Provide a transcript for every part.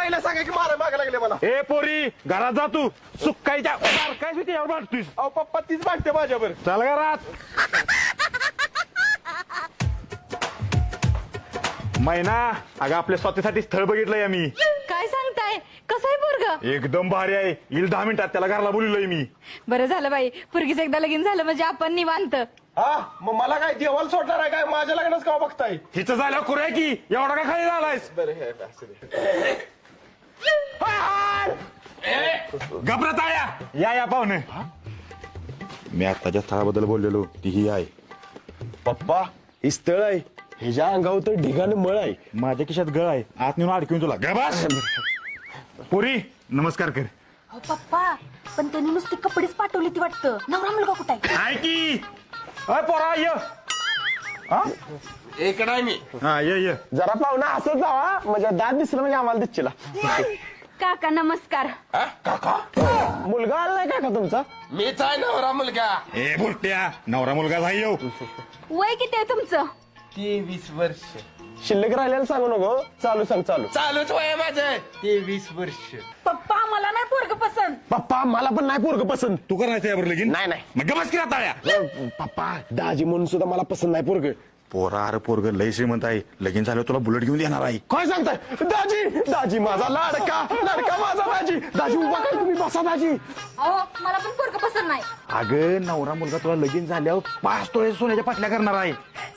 पहिला सांगा की मारा मागा लागले मला. ए पोरी घरात जा तू सुकायच्या काय यावर भांडतोय. अहो पप्पा तीच भांडते माझ्यावर. चल घरात. मैना अगं आपल्या स्वतःसाठी स्थळ बघितलंय आम्ही. काय सांगताय? कसं आहे पोरग? एकदम भारी आहे. येईल 10 मिनिटात त्याला घरला बोललोय मी. बरं झालं बाई, पोरगीच एकदा लगीन झालं म्हणजे आपण निवांत. हा मग मला काय देवाला सोडणार आहे काय? माझ्या लग्नाच का बघताय? हिचं झाल्यावर करूया की एवढा का खाली झालायस. घबरत आया या पाहुणे. मी आत्ताच्या स्थळाबद्दल बोललेलो ती ही आहे. पप्पा ही स्थळ आहे, ह्याच्या अंगावर तर ढिगाण मळ आहे. माझ्या खिशात गळ आहे, आत नेऊन अडकून तुला गबास. पुरी नमस्कार कर. हो पप्पा, पण त्यांनी नुसती कपडेच पाठवली ती वाटतं. नवरा मुलगा कुठे आहे? आहे की अय पोरा ये. इकडे आहे मी. हा ये जरा पाहुणा असं जावा म्हणजे दात दिसलं म्हणजे आम्हाला दिसला. काका नमस्कार. काका मुलगा आला नाही काका तुमचा? मीच आहे नवरा मुलगा. ए बुरट्या नवरा मुलगा झाई येऊ. वय किती आहे तुमचं? 23 वर्ष. शिल्लक राहिलेलं सांगू नको. चालू सांग. चालूच वय माझं 23 वर्ष. पप्पा मला नाही पोरग पसंत. पप्पा मला पण नाही पोरग पसंत. तू करायचं यावर लगीन? नाही. मग गबास किरा ताळ्या. पप्पा दाजी म्हणून सुद्धा मला पसंत नाही पोरग. पोरा अरे पोरग लय श्रीमंत आहे. लगीन झालं तुला बुलेट घेऊन देणार आहे. काय सांगताय? दाजी माझा लाडका माझा दाजी उभा काय तुम्ही बसा दाजी. अहो मला पण पोरग पसंत नाही. अगं नवरा मुलगा तुला लगीन झाल्यावर 5 तोळे सोन्याच्या पाटल्या करणार आहे.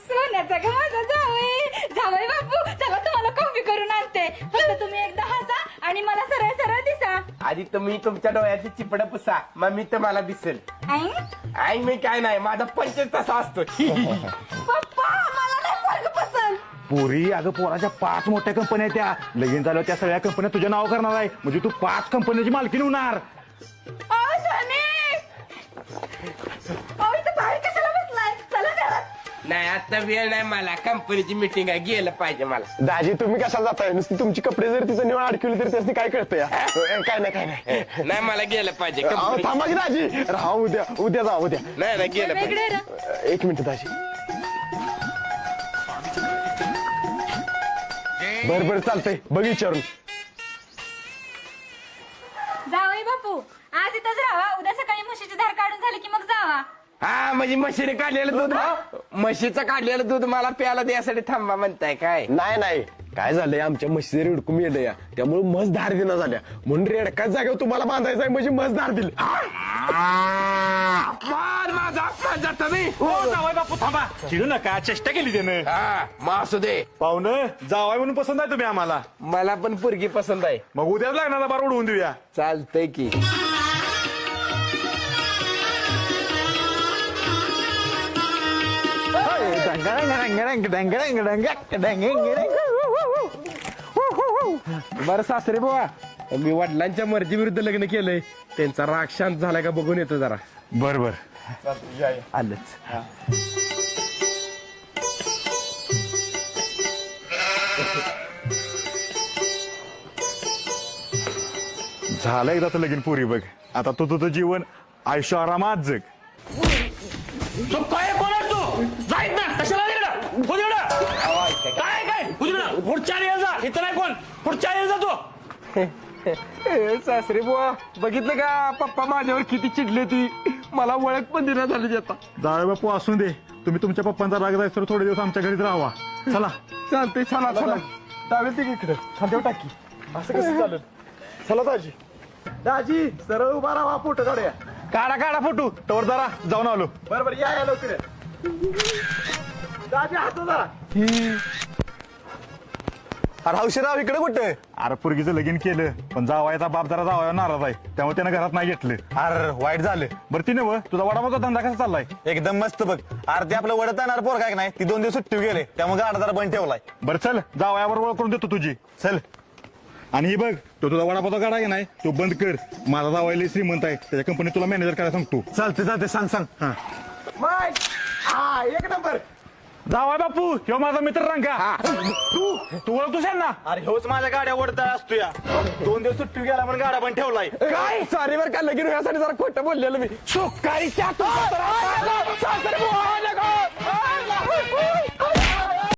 सोन्याचा का माझा जावई बापू, चला तुम्हाला कॉफी करून आणते. फक्त तुम्ही एकदा हसा आणि मला सरळ सरळ दिसा. आधी तुम्ही तुमच्या डोळ्याची चिपड पुसा, मग मी तुम्हाला दिसेल. आई मी काय नाही, माझा पंचच तसा असतो. पप्पा मला नाही पोरग पसंत. पोरी अगं पोराच्या 5 मोठ्या कंपन्या त्या लगीन झाल्यावर त्या सगळ्या कंपन्या तुझ्या नाव करणार आहे. म्हणजे तू 5 कंपन्याची मालकीण होणार. बाहेर कशाला बसलाय? चला घरात. नाही आता वेळ नाही मला, कंपनीची मीटिंग आहे, गेलं पाहिजे मला. दाजी तुम्ही कशाला जाताय? नुसती तुमची कपडे जर तिचं निवड अडकवली तर त्याची काय कळतं या? काय नाही. नाही मला गेलं पाहिजे. अहो, कंपनी- थांबा की दाजी. राहा उद्या जा उद्या. नाही गेलं पाहिजे. वेगळे ना. 1 मिनिट दाजी. बरं चालतंय बघ विचारून. जावई बापू आज इथंच राहा. उद्या सकाळी म्हशीची धार काढून झाली की मग जावा. हा म्हणजे म्हशीने काढलेलं दूध, म्हशीचं काढलेलं दूध मला प्यायला द्यासाठी थांबा म्हणताय काय? नाही काय झालंय आमच्या म्हशी रेडकून येलं या, त्यामुळे म्हस धार देना झाल्या म्हणून रेडकाच जागेवर तुम्हाला बांधायचं आहे म्हणजे म्हस धार दिली. माझा अपमान जाता मी. हो जावाय बापू थांबा. चिडू नका, चेष्टा केली त्यानं. हा मग असू दे. पाहुणं जावाय म्हणून पसंत आहे तुम्ही आम्हाला. मला पण पोरगी पसंत आहे. मग उद्याच लागणार बार उडवून देऊया. चालतंय की. बरं सासरे बुवा, मी वडिलांच्या मर्जी विरुद्ध लग्न केलंय, त्यांचा राग शांत झाला का बघून येतो जरा. बर आलंच. झालं एकदा तर लगीन पुरी बघ. आता तू तुझं जीवन आयुष्य आरामात जग. काय कोण तू जाईत ना कशाला काय पुढच्या जा इथं नाही कोण पुढच्या जा तू. सासरे बुवा बघितलं का पप्पा माझ्यावर किती चिडले ती, मला ओळख पण देण्यात झाली आता. जावई बापू असून दे, तुम्ही तुमच्या पप्पांचा राग जायचं तर थोडे दिवस आमच्या घरीच राहावा. चला चालतंय. चला टावेल ते इकडे खांद्यावर टाकी. असं कसं चालेल? चला दाजी सरळ उभा राहा फोटो काढूया. काढा फोटो तवर जरा जाऊन आलो. बरोबर या लवकर. दाजी हात जरा. अरे हौशीराव इकडे कुठे? अरे पुरगीचं लगीन केलं पण जावायचा बाप जरा जावायला नाराज आहे, त्यामुळे त्यानं घरात नाही घेतलं. अरे वाईट झालं. बरं ती नव तुझा वडापावचा धंदा कसा चाललाय? एकदम मस्त बघ. अरे ते आपलं वडत येणार पोर काय नाही, ती 2 दिवस सुट्टी गेले त्यामुळे गाडा जरा बंद ठेवलाय. बरं चल जावयावर ओळख करून देतो तुझी. चल. आणि ही बघ तो तुझा वडापावचा गाडा आहे नाही तो बंद कर. माझा जावायला श्रीमंत आहे, त्याच्या कंपनीत तुला मॅनेजर करायला सांगतो. चालते सांग. हा 1 नंबर. जावाय बापू ह्यो माझा मित्र रंगा. तू ओळखतोस ना? अरे होच माझ्या गाड्या वडता असतो या. 2 दिवस सुट्टी गेला म्हणून गाडा बंद ठेवलाय. काय सॉरी बर का लगीन होण्यासाठी जरा खोटं बोललेलं मी. सुकारीच्या